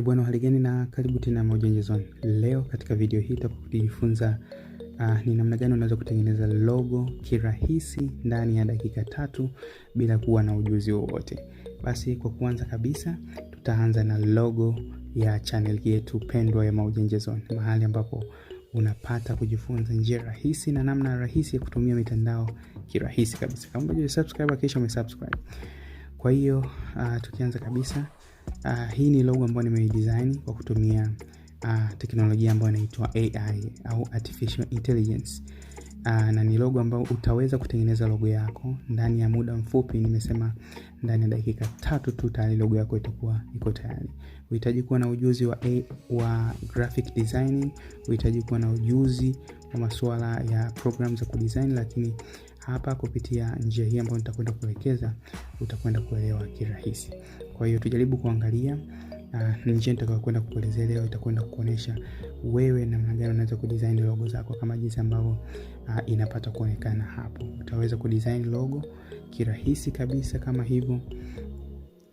Bwana hali gani na karibu tena Moja Zone. Leo katika video hii tutakujifunza ni namna gani unaweza kutengeneza logo kirahisi ndani ya dakika 3 bila kuwa na ujuzi wowote. Basi kwa kuanza kabisa tutaanza na logo ya channel yetu pendwa ya Moja Zone, mahali ambapo unapata kujifunza njia rahisi na namna rahisi ya kutumia mitandao kirahisi kabisa. Kama bado subscribe kisha umesubscribe. Kwa hiyo tukianza kabisa, hii ni logo ambayo nimeidesign kwa kutumia teknolojia ambayo inaitwa AI au artificial intelligence. Na ni logo ambayo utaweza kutengeneza logo yako ndani ya muda mfupi. Nimesema ndani ya dakika 3 tu tayari logo yako itakuwa iko tayari. Unahitaji kuwa na ujuzi wa graphic designing, unahitaji kuwa na ujuzi wa masuala ya programs za kudesign, lakini hapa kupitia njia hii ambayo nitakwenda kuelekeza utakwenda kuelewa kirahisi. Kwa hiyo tujaribu kuangalia njia nitakayokwenda kukuelezea leo itakwenda kukuonesha wewe namna gani unaweza kudesign logo zako kama jinsi ambavyo inapata kuonekana hapo. Utaweza kudesign logo kirahisi kabisa kama hivyo,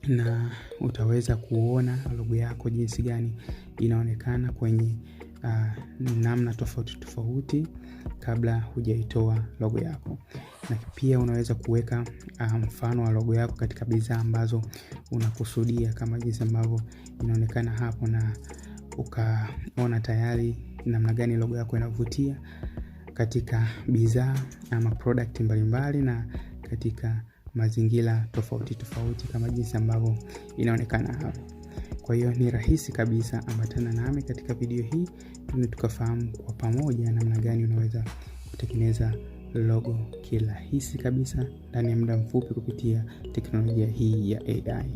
na utaweza kuona logo yako jinsi gani inaonekana kwenye namna tofauti tofauti kabla hujaitoa logo yako. Na pia unaweza kuweka mfano wa logo yako katika bidhaa ambazo unakusudia kama jinsi ambavyo inaonekana hapo, na ukaona tayari namna gani logo yako inavutia katika bidhaa ama product mbalimbali na katika mazingira tofauti tofauti kama jinsi ambavyo inaonekana hapo. Kwa hiyo ni rahisi kabisa, ambatana nami katika video hii tukafahamu kwa pamoja namna gani unaweza kutengeneza logo kirahisi kabisa ndani ya muda mfupi kupitia teknolojia hii ya AI.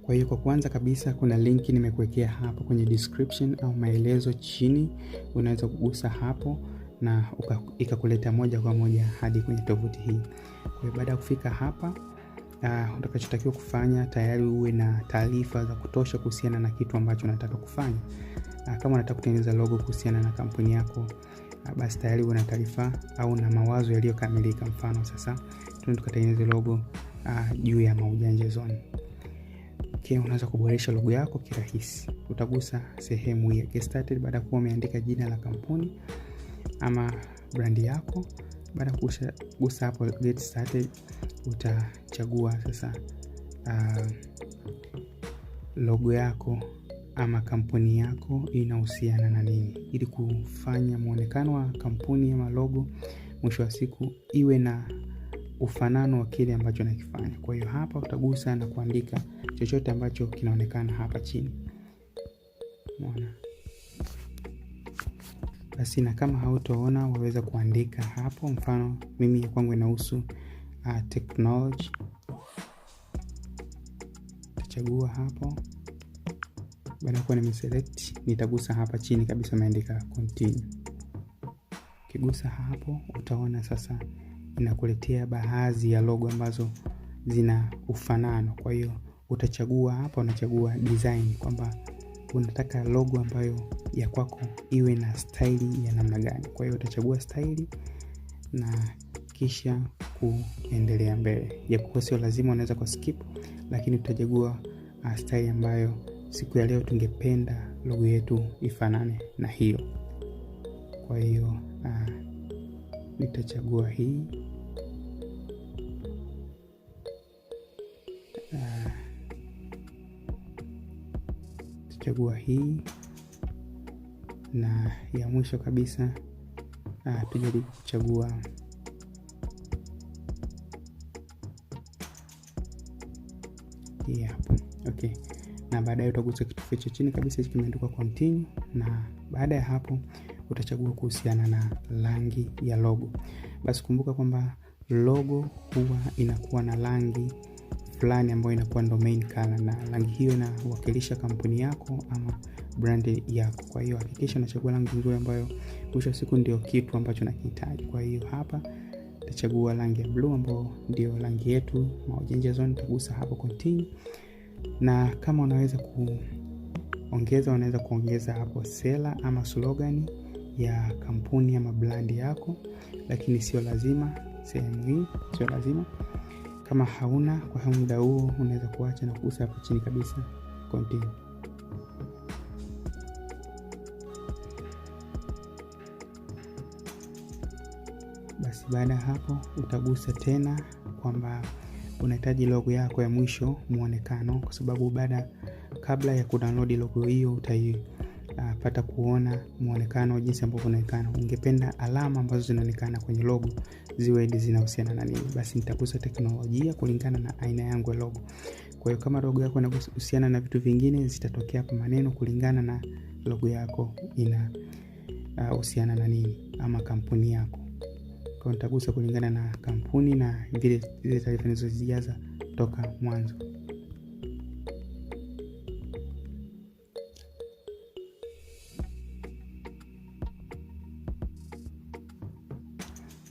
Kwa hiyo kwa kuanza kabisa kuna linki nimekuwekea hapo kwenye description au maelezo chini. Unaweza kugusa hapo na ikakuleta moja kwa moja hadi kwenye tovuti hii. Kwa hiyo baada ya kufika hapa, utakachotakiwa kufanya tayari uwe na taarifa za kutosha kuhusiana na kitu ambacho unataka kufanya. Kama unataka kutengeneza logo kuhusiana na kampuni yako, basi tayari una taarifa au na mawazo yaliyokamilika. Mfano sasa tunatengeneza logo juu ya Moja Zone. Unaweza kuboresha logo yako kirahisi. Utagusa sehemu ya get started baada ya kuwa umeandika jina la kampuni ama brand yako. Baada ya kugusa hapo get started, utachagua sasa logo yako ama kampuni yako inahusiana na nini, ili kufanya muonekano wa kampuni ama logo mwisho wa siku iwe na ufanano wa kile ambacho nakifanya. Kwa hiyo hapa utagusa na kuandika chochote ambacho kinaonekana hapa chini. Umeona? Basi na kama hautaona waweza kuandika hapo. Mfano mimi ya kwangu inahusu technology. Utachagua hapo. Baada ya kuwa nimeselect, nitagusa hapa chini kabisa maandika continue. Ukigusa hapo utaona sasa inakuletea baadhi ya logo ambazo zina ufanano. Kwa hiyo utachagua hapa, unachagua design kwamba unataka logo ambayo ya kwako iwe na style ya namna gani. Kwa hiyo utachagua style na kisha kuendelea mbele. Japokuwa sio lazima, unaweza kwa skip, lakini utachagua style ambayo siku ya leo tungependa logo yetu ifanane na hiyo. Kwa hiyo nitachagua hii. Chagua hii, na ya mwisho kabisa tujaribu kuchagua hii hapo. Okay. Na baadaye utagusa kitufe cha chini kabisa kimeandikwa continue, na baada ya hapo utachagua kuhusiana na rangi ya logo. Basi kumbuka kwamba logo huwa inakuwa na rangi fulani ambayo inakuwa ndo main color, na rangi hiyo inawakilisha kampuni yako ama brand yako. Kwa hiyo hakikisha unachagua rangi nzuri ambayo mwisho siku ndio kitu ambacho unakihitaji. Kwa hiyo hapa utachagua rangi ya blue ambayo ndio rangi yetu Moja Zone. Utagusa hapo continue, na kama unaweza unaweza kuongeza hapo sela ama slogan ya kampuni ama brand yako, lakini sio lazima sehemu hii, sio lazima. Kama hauna kwa muda huo, unaweza kuacha na kugusa hapo chini kabisa continue. Basi baada hapo utagusa tena kwamba unahitaji logo yako ya mwisho muonekano, kwa sababu kabla ya kudownload logo hiyo utaipata kuona muonekano jinsi ambavyo unaonekana. Ungependa alama ambazo zinaonekana kwenye logo ziwe zinahusiana na nini? Basi nitagusa teknolojia kulingana na aina yangu ya logo. Kwa hiyo kama logo yako inahusiana na vitu vingine, zitatokea kwa maneno kulingana na logo yako inahusiana na nini ama kampuni yako. Kwa nitagusa kulingana na kampuni na zile taarifa nilizozijaza toka mwanzo.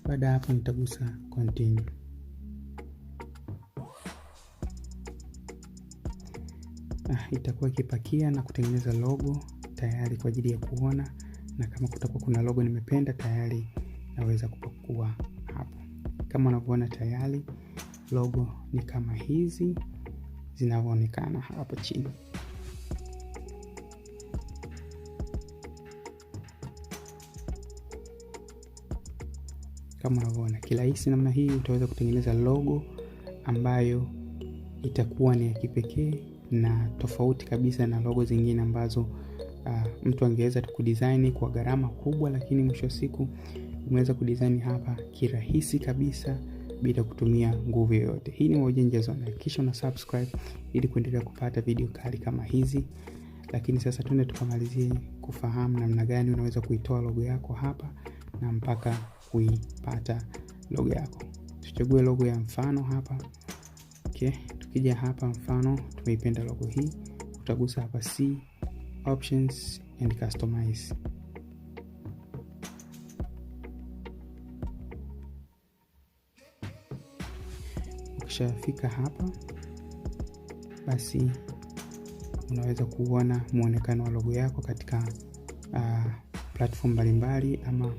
Baada hapo nitagusa continue. Itakuwa ikipakia na kutengeneza logo tayari kwa ajili ya kuona, na kama kutakuwa kuna logo nimependa tayari naweza kupakua hapo. Kama unavyoona tayari logo ni kama hizi zinavyoonekana hapo chini. Kama unavyoona kirahisi namna hii utaweza kutengeneza logo ambayo itakuwa ni ya kipekee na tofauti kabisa na logo zingine ambazo mtu angeweza kudesign kwa gharama kubwa, lakini mwisho siku umeweza kudesign hapa kirahisi kabisa bila kutumia nguvu yoyote. Hii ni Moja Zone. Kisha una subscribe ili kuendelea kupata video kali kama hizi. Lakini sasa twende tukamalizie kufahamu namna gani unaweza kuitoa logo yako hapa na mpaka kuipata logo yako. Tuchague logo ya mfano hapa. Okay, tukija hapa mfano tumeipenda logo hii, utagusa hapa C, options and customize. Ukishafika hapa basi unaweza kuona muonekano wa logo yako katika platform mbalimbali ama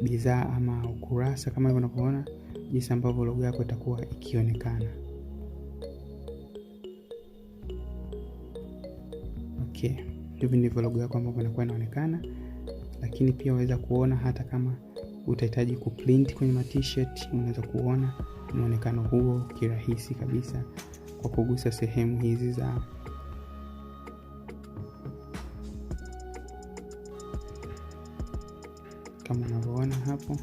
bidhaa ama ukurasa, kama hivyo unavyoona jinsi ambavyo logo yako itakuwa ikionekana. Okay, hivi ndivyo logo yako ambavyo inakuwa inaonekana. Lakini pia unaweza kuona hata kama utahitaji kuprint kwenye t-shirt, unaweza kuona muonekano huo kirahisi kabisa kwa kugusa sehemu hizi za kama unavyoona hapo.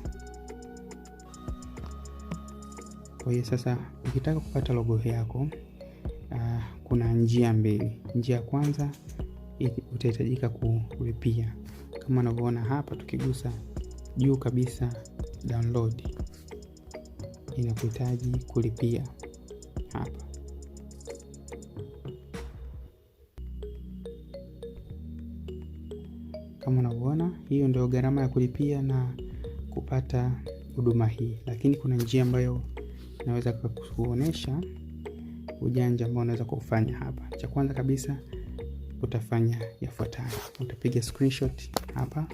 Kwa hiyo sasa ukitaka kupata logo yako kuna njia mbili. Njia ya kwanza utahitajika kulipia. Kama unavyoona hapa, tukigusa juu kabisa download, inakuhitaji kulipia hapa. Kama unavyoona hiyo ndio gharama ya kulipia na kupata huduma hii. Lakini kuna njia ambayo naweza kukuonesha ujanja ambao unaweza kufanya hapa. Cha kwanza kabisa utafanya yafuatayo. Utapiga screenshot hapa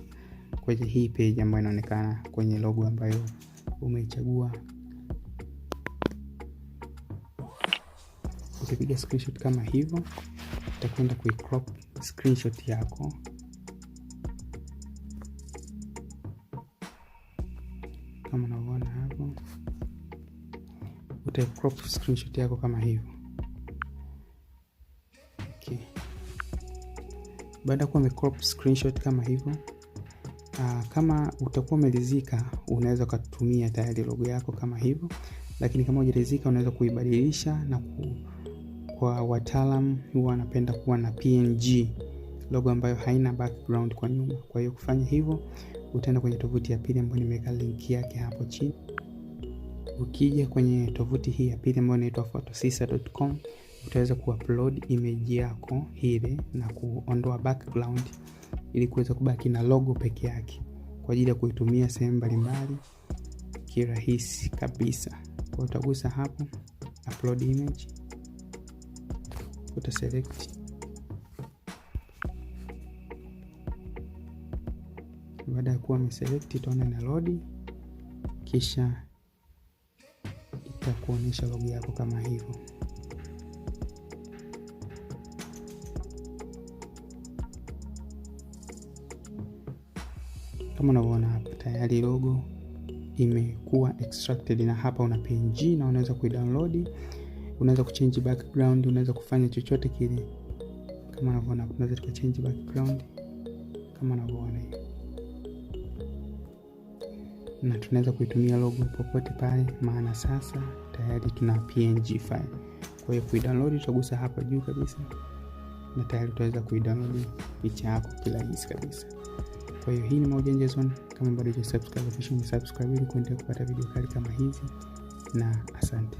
kwenye hii page ambayo inaonekana kwenye logo ambayo umeichagua. Utapiga screenshot kama hivyo, utakwenda kuicrop screenshot yako. Kama unavyoona hapo, utaicrop screenshot yako kama hivyo. Okay. Baada ya kuwa umecrop screenshot kama hivyo, kama utakuwa umeridhika unaweza kutumia tayari logo yako kama hivyo. Lakini kama hujaridhika unaweza kuibadilisha na kwa wataalamu huwa wanapenda kuwa na PNG, logo ambayo haina background kwa nyuma. Kwa hiyo kufanya hivyo utaenda kwenye tovuti ya pili ambayo nimeweka link yake hapo chini. Ukija kwenye tovuti hii ya pili ambayo inaitwa photosisa.com, utaweza kuupload image yako ile na kuondoa background ili kuweza kubaki na logo peke yake kwa ajili ya kuitumia sehemu mbalimbali kirahisi kabisa. Kwa utagusa hapo upload image, utaselect. Baada ya kuwa umeselect itaona ina load, kisha itakuonyesha logo yako kama hivyo. Kama unavyoona hapa tayari logo imekuwa extracted, na hapa una PNG na unaweza kuidownload, unaweza kuchange background, unaweza kufanya chochote kile. Kama unavyoona tunaweza tukachange background kama unavyoona hivi, na tunaweza kuitumia logo popote pale, maana sasa tayari tuna PNG file. Kwa hiyo kuidownload utagusa hapa juu kabisa, na tayari utaweza kuidownload picha yako kirahisi kabisa. Kwa hiyo hii ni Maujanja Zone. Kama bado hujasubscribe, kisha subscribe ili kuendelea kupata video kali kama hizi, na asante.